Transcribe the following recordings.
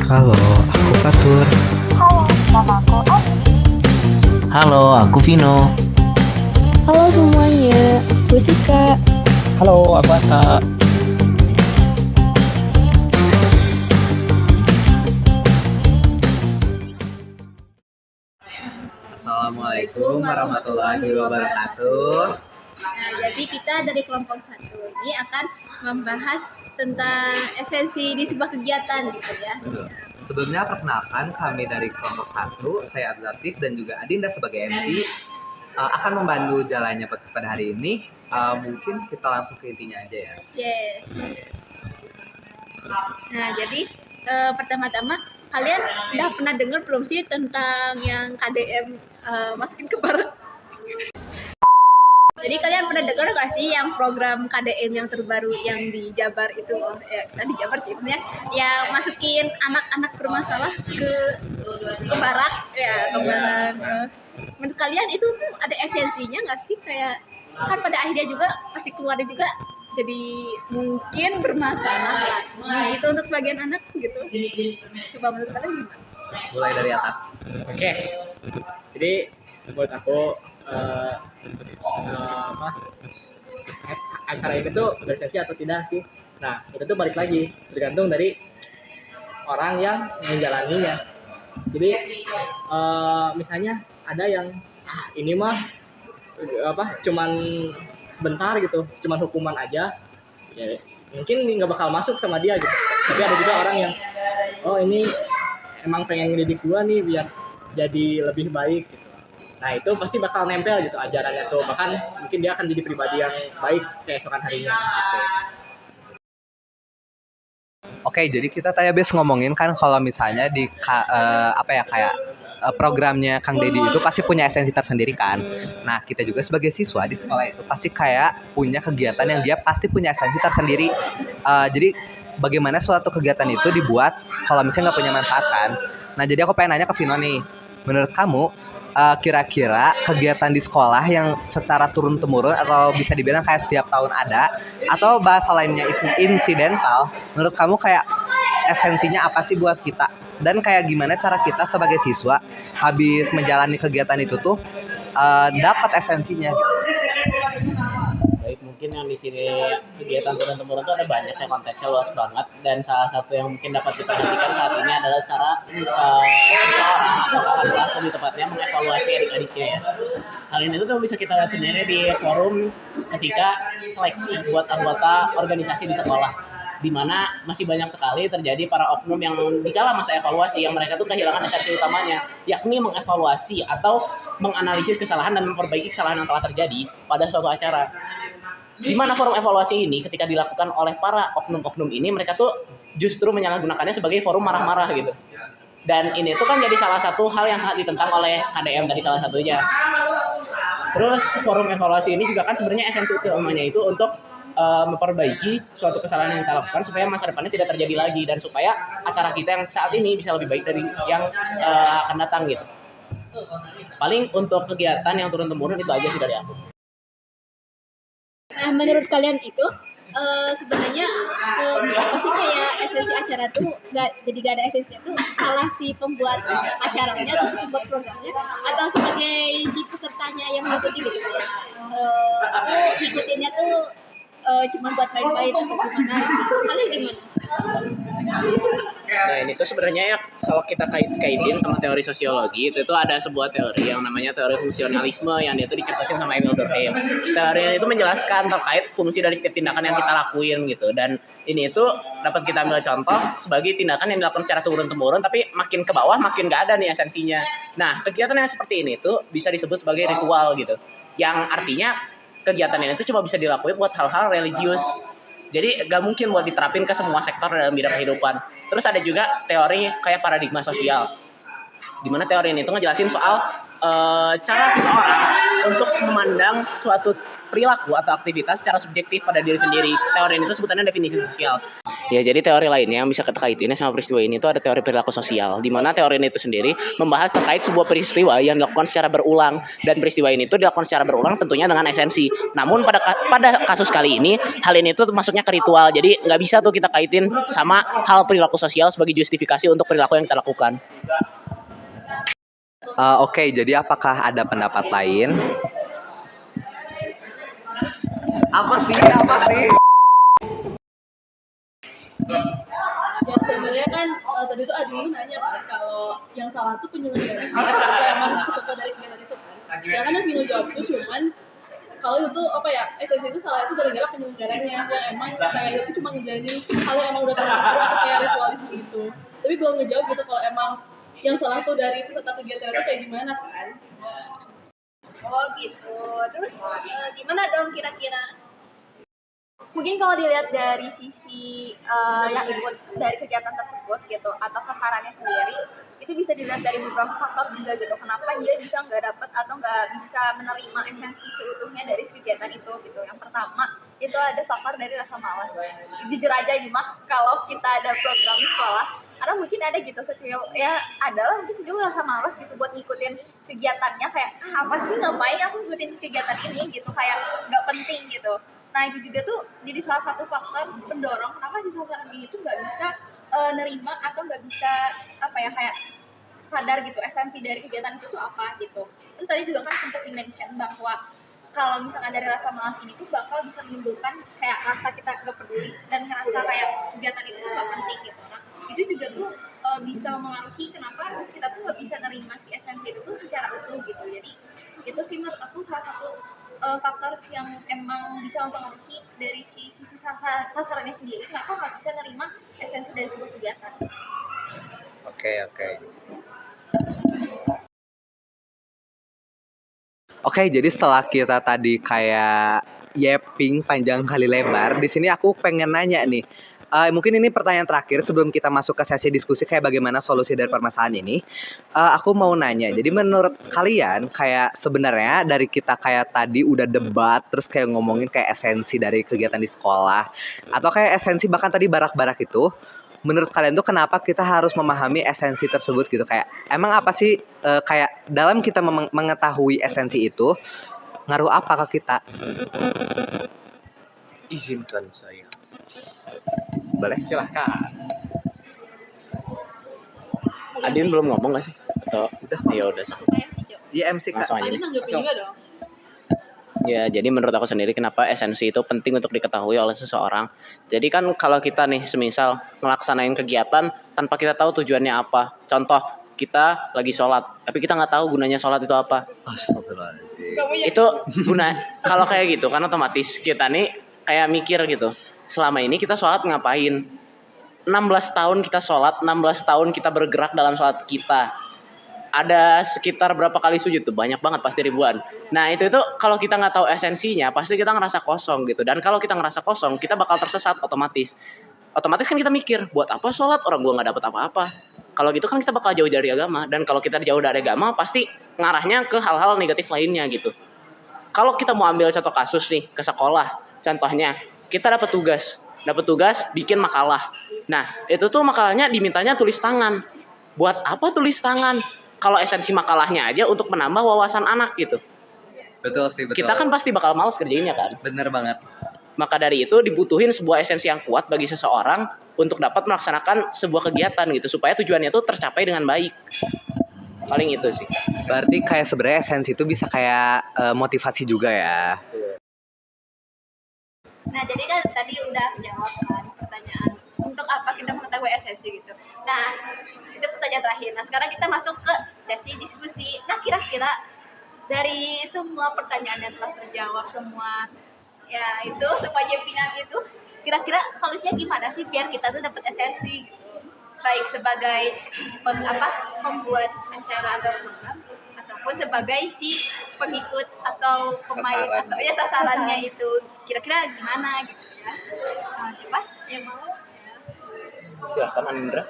Halo, aku Fatur. Halo, namaku Asti. Halo, aku Vino. Halo semuanya, gue Cika. Halo, aku Ata. Assalamualaikum warahmatullahi wabarakatuh. Nah, jadi kita dari kelompok 1 ini akan membahas tentang esensi di sebuah kegiatan gitu ya. Sebelumnya perkenalkan kami dari kelompok 1, saya Abdul Latif dan juga Adinda sebagai MC akan membantu jalannya pada hari ini. Mungkin kita langsung ke intinya aja ya. Yes. Nah, jadi pertama-tama kalian udah pernah dengar belum sih tentang yang KDM masukin ke barat? Jadi kalian pernah dengar gak sih yang program KDM yang terbaru yang di Jabar itu? Kita di Jabar sih sebenarnya, yang masukin anak-anak bermasalah ke barak ya, ke barak. Menurut kalian itu tuh ada esensinya nggak sih? Kayak kan pada akhirnya juga pasti keluarnya juga jadi mungkin bermasalah gitu untuk sebagian anak gitu. Coba menurut kalian gimana? Mulai dari atas. Oke. Jadi buat aku acara ini tuh beresensi atau tidak sih? Nah, itu tuh balik lagi tergantung dari orang yang menjalaninya. Jadi misalnya ada yang ini mah cuman sebentar gitu, cuman hukuman aja, ya mungkin nggak bakal masuk sama dia gitu. Tapi ada juga orang yang ini emang pengen ngedidik gua nih biar jadi lebih baik gitu. Nah itu pasti bakal nempel gitu ajarannya tuh, bahkan mungkin dia akan jadi pribadi yang baik keesokan harinya gitu. Oke, jadi kita tadi habis ngomongin kan kalau misalnya di programnya Kang Deddy itu pasti punya esensi tersendiri kan. Nah, kita juga sebagai siswa di sekolah itu pasti kayak punya kegiatan yang dia pasti punya esensi tersendiri. Jadi bagaimana suatu kegiatan itu dibuat kalau misalnya nggak punya manfaat kan. Nah, jadi aku pengen nanya ke Vino nih. Menurut kamu, kira-kira kegiatan di sekolah yang secara turun-temurun atau bisa dibilang kayak setiap tahun ada, atau bahasa lainnya insidental, menurut kamu kayak esensinya apa sih buat kita? Dan kayak gimana cara kita sebagai siswa habis menjalani kegiatan itu tuh dapat esensinya gitu? Baik, mungkin yang di sini kegiatan turun-temurun itu ada banyak ya, konteksnya luas banget, dan salah satu yang mungkin dapat diperhatikan saat ini adalah cara seseorang atau kakak kelas lebih tepatnya mengevaluasi adik-adiknya ya. Hal ini tuh bisa kita lihat sendiri di forum ketika seleksi buat anggota organisasi di sekolah, di mana masih banyak sekali terjadi para oknum yang dikala masa evaluasi yang mereka tuh kehilangan esensi utamanya, yakni mengevaluasi atau menganalisis kesalahan dan memperbaiki kesalahan yang telah terjadi pada suatu acara. Di mana forum evaluasi ini ketika dilakukan oleh para oknum-oknum ini, mereka tuh justru menyalahgunakannya sebagai forum marah-marah gitu. Dan ini tuh kan jadi salah satu hal yang sangat ditentang oleh KDM tadi salah satunya. Terus forum evaluasi ini juga kan sebenarnya esensi utamanya itu untuk memperbaiki suatu kesalahan yang kita lakukan supaya masa depannya tidak terjadi lagi, dan supaya acara kita yang saat ini bisa lebih baik dari yang akan datang gitu. Paling untuk kegiatan yang turun-temurun itu aja sih dari aku. Nah, menurut kalian itu sebenarnya apa sih kayak esensi acara tuh jadi gak ada esensinya tuh salah si pembuat acaranya atau si pembuat programnya atau sebagai si pesertanya yang mengikuti gitu ya? Aku ngikutinnya tuh cuma buat main-main atau gimana gitu. Kalian gimana? Nah ini tuh sebenarnya ya kalau kita kaitin sama teori sosiologi itu ada sebuah teori yang namanya teori fungsionalisme yang dia tuh dicetuskan sama Emil Durkheim. Teori itu menjelaskan terkait fungsi dari setiap tindakan yang kita lakuin gitu, dan ini itu dapat kita ambil contoh sebagai tindakan yang dilakukan secara turun-temurun tapi makin ke bawah makin gak ada nih esensinya. Nah kegiatan yang seperti ini tuh bisa disebut sebagai ritual gitu, yang artinya kegiatan ini tuh cuma bisa dilakuin buat hal-hal religius. Jadi gak mungkin buat diterapin ke semua sektor dalam bidang kehidupan. Terus ada juga teori kayak paradigma sosial, dimana teori ini tuh ngejelasin soal cara seseorang untuk memandang suatu perilaku atau aktivitas secara subjektif pada diri sendiri. Teori ini tuh sebutannya definisi sosial. Ya, jadi teori lainnya yang bisa kita kaitinnya sama peristiwa ini itu ada teori perilaku sosial, di mana teori ini itu sendiri membahas terkait sebuah peristiwa yang dilakukan secara berulang, dan peristiwa ini itu dilakukan secara berulang tentunya dengan esensi. Namun pada kasus kali ini, hal ini tuh masuknya ke ritual, jadi nggak bisa tuh kita kaitin sama hal perilaku sosial sebagai justifikasi untuk perilaku yang kita lakukan. Oke, jadi apakah ada pendapat lain? Apa sih? Ya sebenarnya kan tadi tuh Adi nanya kan kalau yang salah tuh penyelenggara atau emang peserta dari kegiatan itu kan. Sedangkan yang Vino jawab tuh cuman kalau itu tuh apa ya, esensi itu salah itu gara-gara penyelenggaranya yang emang kayak itu cuma ngejalanin hal yang emang udah terlalu atau kayak ritualisme gitu. Tapi belum ngejawab gitu kalau emang yang salah tuh dari peserta kegiatan itu kayak gimana kan. Oh gitu. Terus gimana dong kira-kira? Mungkin kalau dilihat dari sisi yang ikut dari kegiatan tersebut gitu atau sasarannya sendiri, itu bisa dilihat dari beberapa faktor juga gitu. Kenapa dia bisa nggak dapat atau nggak bisa menerima esensi seutuhnya dari kegiatan itu gitu. Yang pertama itu ada faktor dari rasa malas. Jujur aja nih mah, kalau kita ada program di sekolah, karena mungkin ada gitu secil ya adalah mungkin sejauh rasa malas gitu buat ngikutin kegiatannya, kayak apa sih ngapain aku ngikutin kegiatan ini gitu, kayak nggak penting gitu. Nah itu juga tuh jadi salah satu faktor pendorong kenapa si sasaran ini tuh nggak bisa nerima atau nggak bisa apa ya kayak sadar gitu esensi dari kegiatan itu tuh apa gitu. Terus tadi juga kan sempat di-mention bahwa kalau misalkan dari rasa malas ini tuh bakal bisa menimbulkan kayak rasa kita nggak peduli dan ngerasa kayak kegiatan itu nggak penting gitu. Nah itu juga tuh bisa mempengaruhi kenapa kita tuh nggak bisa nerima si esensi itu tuh secara utuh gitu. Jadi itu sih menurut aku salah satu faktor yang emang bisa mempengaruhi dari sisi sasarannya sendiri kenapa nggak bisa nerima esensi dari sebuah kegiatan. Oke, jadi setelah kita tadi kayak yeping panjang kali lebar, di sini aku pengen nanya nih. Mungkin ini pertanyaan terakhir sebelum kita masuk ke sesi diskusi kayak bagaimana solusi dari permasalahan ini. Aku mau nanya, jadi menurut kalian kayak sebenarnya dari kita kayak tadi udah debat terus kayak ngomongin kayak esensi dari kegiatan di sekolah atau kayak esensi bahkan tadi barak-barak itu, menurut kalian tuh kenapa kita harus memahami esensi tersebut gitu, kayak emang apa sih kayak dalam kita mengetahui esensi itu ngaruh apa ke kita? Izinkan saya. Boleh? Silahkan. Adin belum ngomong nggak sih? Atau Udah. ya udah sah. Iya MC Kak. Langsung aja Adi nih. nanggepin juga dong. Ya, jadi menurut aku sendiri kenapa esensi itu penting untuk diketahui oleh seseorang. Jadi kan kalau kita nih semisal ngelaksanain kegiatan tanpa kita tahu tujuannya apa. Contoh, kita lagi sholat, tapi kita nggak tahu gunanya sholat itu apa. Astagfirullahaladzim. Itu kalau kayak gitu kan otomatis kita nih kayak mikir gitu. Selama ini kita sholat ngapain? 16 tahun kita sholat, 16 tahun kita bergerak dalam sholat kita. Ada sekitar berapa kali sujud tuh? Banyak banget, pasti ribuan. Nah itu kalau kita nggak tahu esensinya, pasti kita ngerasa kosong gitu. Dan kalau kita ngerasa kosong, kita bakal tersesat otomatis. Otomatis kan kita mikir, buat apa sholat? Orang gua nggak dapet apa-apa. Kalau gitu kan kita bakal jauh dari agama. Dan kalau kita jauh dari agama, pasti ngarahnya ke hal-hal negatif lainnya gitu. Kalau kita mau ambil contoh kasus nih, ke sekolah. Contohnya, kita dapat tugas bikin makalah. Nah, itu tuh makalahnya dimintanya tulis tangan. Buat apa tulis tangan? Kalau esensi makalahnya aja untuk menambah wawasan anak gitu. Betul sih, betul. Kita kan pasti bakal malas kerjainnya kan. Bener banget. Maka dari itu dibutuhin sebuah esensi yang kuat bagi seseorang untuk dapat melaksanakan sebuah kegiatan gitu supaya tujuannya itu tercapai dengan baik. Paling itu sih. Berarti kayak sebenarnya esensi itu bisa kayak motivasi juga ya. Nah jadi kan tadi udah jawab kan pertanyaan untuk apa kita mengetahui esensi gitu. Nah itu pertanyaan terakhir. Nah sekarang kita masuk ke sesi diskusi. Nah kira-kira dari semua pertanyaan yang telah terjawab semua ya itu semua jepingan itu kira-kira solusinya gimana sih biar kita tuh dapat esensi gitu. Baik sebagai pembuat acara atau program ataupun sebagai si pengikut atau pemain Sasaran. atau ya sasarannya itu kira-kira gimana gitu ya. Nah, siapa yang mau? Silahkan Andra.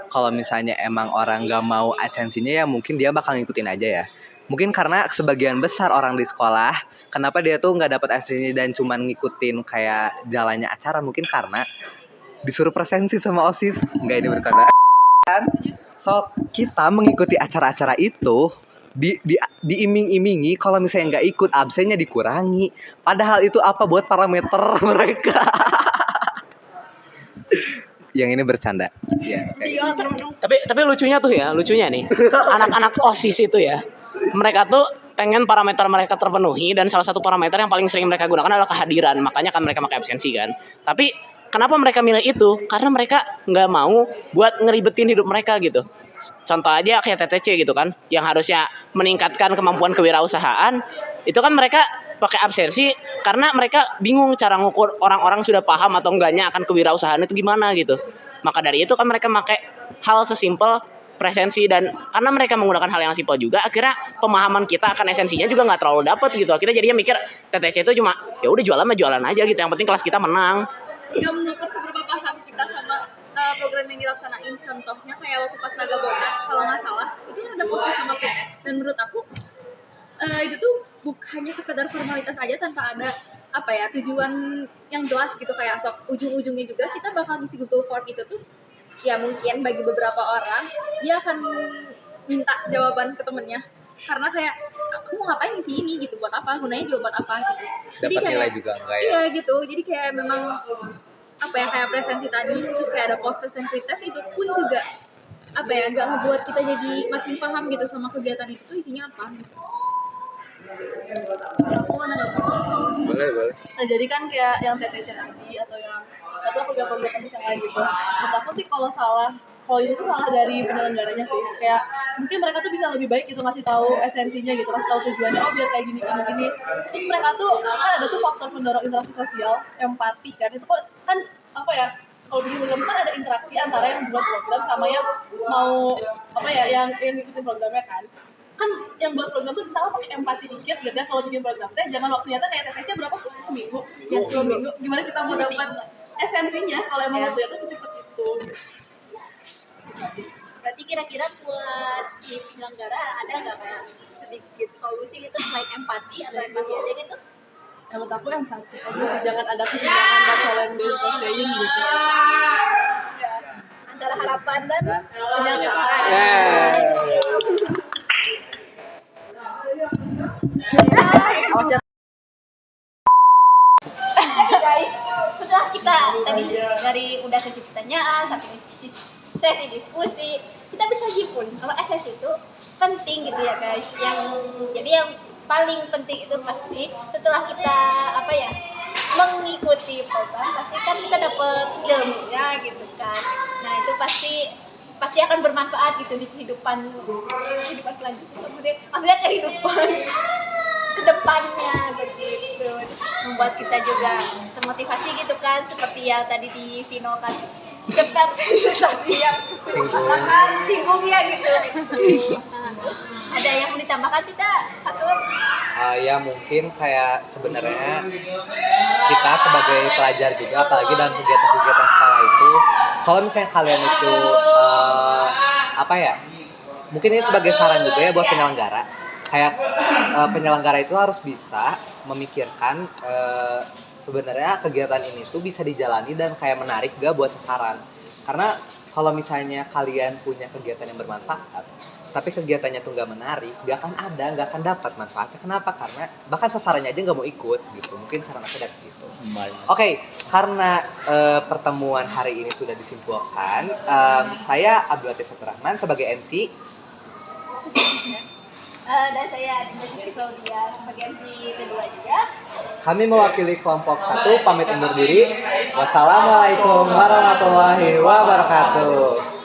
Kalau misalnya emang orang gak mau esensinya ya mungkin dia bakal ngikutin aja ya. Mungkin karena sebagian besar orang di sekolah, kenapa dia tuh nggak dapat aslinya dan cuman ngikutin kayak jalannya acara, mungkin karena disuruh presensi sama OSIS. Enggak, ini bercanda. So, kita mengikuti acara-acara itu diiming-imingi kalau misalnya nggak ikut absennya dikurangi. Padahal itu apa buat parameter mereka. Yang ini bercanda. Tapi lucunya nih anak-anak OSIS itu ya, mereka tuh pengen parameter mereka terpenuhi dan salah satu parameter yang paling sering mereka gunakan adalah kehadiran. Makanya kan mereka pakai absensi kan. Tapi kenapa mereka milih itu? Karena mereka nggak mau buat ngeribetin hidup mereka gitu. Contoh aja kayak TTC gitu kan, yang harusnya meningkatkan kemampuan kewirausahaan, itu kan mereka pakai absensi karena mereka bingung cara ngukur orang-orang sudah paham atau enggaknya akan kewirausahaan itu gimana gitu. Maka dari itu kan mereka pakai hal sesimpel presensi, dan karena mereka menggunakan hal yang simpel juga, akhirnya pemahaman kita akan esensinya juga nggak terlalu dapat gitu. Kita jadinya mikir TTC itu cuma ya udah jualan mah jualan aja gitu, yang penting kelas kita menang. Nggak mengukur seberapa paham kita sama program yang dilaksanain. Contohnya kayak waktu pas Naga Bonar kalau nggak salah itu kan ada posting sama QS, dan menurut aku itu tuh hanya sekedar formalitas aja tanpa ada apa ya tujuan yang jelas gitu. Kayak sok ujung-ujungnya juga kita bakal ngisi Google Form itu tuh ya mungkin bagi beberapa orang dia akan minta jawaban ke temennya karena kayak aku mau ngapain ngisi ini gitu, buat apa gunanya juga, buat apa gitu. Jadi Dapat kayak nilai juga enggak ya? iya gitu, jadi kayak memang apa ya kayak presensi tadi, terus kayak ada post test dan pretest itu pun juga apa ya nggak ngebuat kita jadi makin paham gitu sama kegiatan itu tuh isinya apa gitu. Aku mana nggak paham. Boleh. Nah jadi kan kayak yang TTC tadi atau yang atau program-program yang lain gitu. Menurut aku sih kalau itu tuh salah dari penyelenggaranya sih. Kayak mungkin mereka tuh bisa lebih baik gitu ngasih tahu esensinya gitu, ngasih tahu tujuannya, oh biar kayak gini. Terus mereka tuh kan ada tuh faktor pendorong interaksi sosial, empati kan. Itu kok kan apa ya? Kalau bikin program kan ada interaksi antara yang buat program sama yang mau apa ya yang ngikutin programnya kan yang buat program tuh misalnya pakai empati dikit gitu ya. Kalau bikin program teh jangan waktunya tuh kayak TTC berapa tuh seminggu ya 2 minggu, gimana kita mau dapat esensinya kalau emang waktunya tuh secepat itu. Berarti kira-kira buat si penyelenggara ada nggak kayak sedikit solusi gitu selain empati atau empati aja gitu? Menurut aku empati aja sih, jangan ada kesenjangan dan saling gitu Ya, antara harapan dan kenyataan. Jadi guys, setelah kita tadi dari udah sesi pertanyaan sampai sesi diskusi, kita bisa simpul kalau SS itu penting gitu ya guys. Yang paling penting itu pasti setelah kita apa ya mengikuti program, pasti kan kita dapat ilmunya gitu kan. Nah itu pasti akan bermanfaat gitu di kehidupan selanjutnya, maksudnya kehidupan kedepannya begitu. Terus membuat kita juga termotivasi gitu kan, seperti yang tadi di Vino kan cepat tadi yang singgungnya gitu. Nah, terus ada yang mau ditambahkan tidak, Fatur? Ya mungkin kayak sebenarnya kita sebagai pelajar juga, apalagi dalam kegiatan-kegiatan sekolah itu, kalau misalnya kalian itu apa ya, mungkin ini sebagai saran juga ya buat penyelenggara, kayak penyelenggara itu harus bisa memikirkan sebenarnya kegiatan ini tuh bisa dijalani dan kayak menarik gak buat sasaran. Karena kalau misalnya kalian punya kegiatan yang bermanfaat, tapi kegiatannya tuh nggak menarik, nggak akan dapat manfaatnya. Kenapa? Karena bahkan sasarannya aja nggak mau ikut gitu. Mungkin saran aku dari gitu. Oke, karena pertemuan hari ini sudah disimpulkan, saya Abdul Latif Fatur Rahman sebagai MC. Dan saya Dinda Siti Claudia sebagai MC kedua juga. Kami mewakili kelompok 1 pamit undur diri. Wassalamualaikum warahmatullahi wabarakatuh.